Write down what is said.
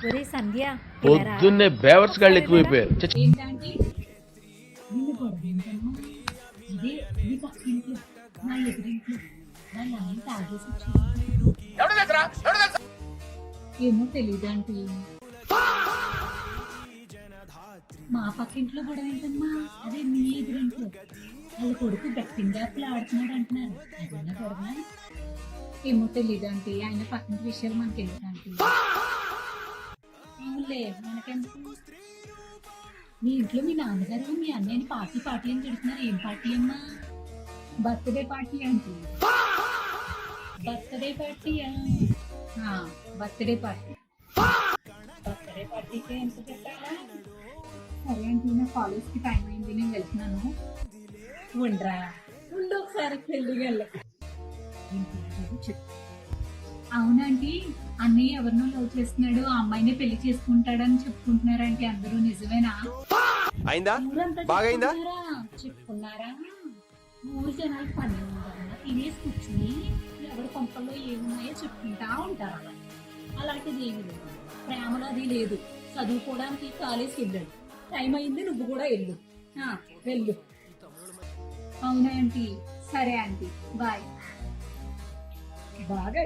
ఒరే సంధ్య పొద్దున్నే బేవర్స్ గాళ్ళు ఎక్కువైపోయారు. ఏంటంటే నిన్ను కూడా ఏంటమ్మా ఇదే ఈ పక్కింట్లో నా ఎదురింట్లో వాళ్ళ ఆయన తాగేసి వచ్చాడు. ఏమో తెలియదంటే మా పక్కింట్లో కూడా ఏంటమ్మా అదే మీ ఎదురింట్లో వాళ్ళ కొడుకు బెట్టింగ్ యాప్లు ఆడుతున్నాడు అంటున్నారు. అదేనా గొడవ? ఏమో తెలియదంటే ఆయన పక్కింటి విషయాలు మనకి ఎందుకంటే అవునులే మనకెందుకు. మీ ఇంట్లో మీ నాన్నగారు మీ అన్నయ్యని పార్టీ అని తిడుతున్నారు. ఏం పార్టీ అమ్మా? బర్త్డే పార్టీ అంటే బర్త్డే పార్టీయా? Birthday party. బర్త్డే పార్టీకి ఎంత చెప్పాలా? సరే అంటే నా కాలేజ్కి టైం అయింది, నేను వెళ్తున్నాను. ఉండరా ఉండు ఒకసారి పెళ్ళికి వెళ్ళక. అవునంటీ, అన్నయ్య ఎవరినో లవ్ చేస్తున్నాడు, ఆ అమ్మాయిని పెళ్లి చేసుకుంటాడని చెప్పుకుంటున్నారంటే అందరూ నిజమేనా? చెప్పుకున్నారా? ఊరు జనాలు పని ఉందన్నా తినేసి కూర్చుని ఎవరి కొంపల్లో ఏమున్నాయో చెప్పుకుంటా ఉంటారు. అలాంటిది ఏమి లేదు, ప్రేమలో అది లేదు. చదువుకోవడానికి కాలేజ్కి వెళ్ళాడు, టైం అయింది, నువ్వు కూడా వెళ్ళు. వెళ్ళు. అవునా ఆంటీ? సరే ఆంటీ, బాయ్. బాగా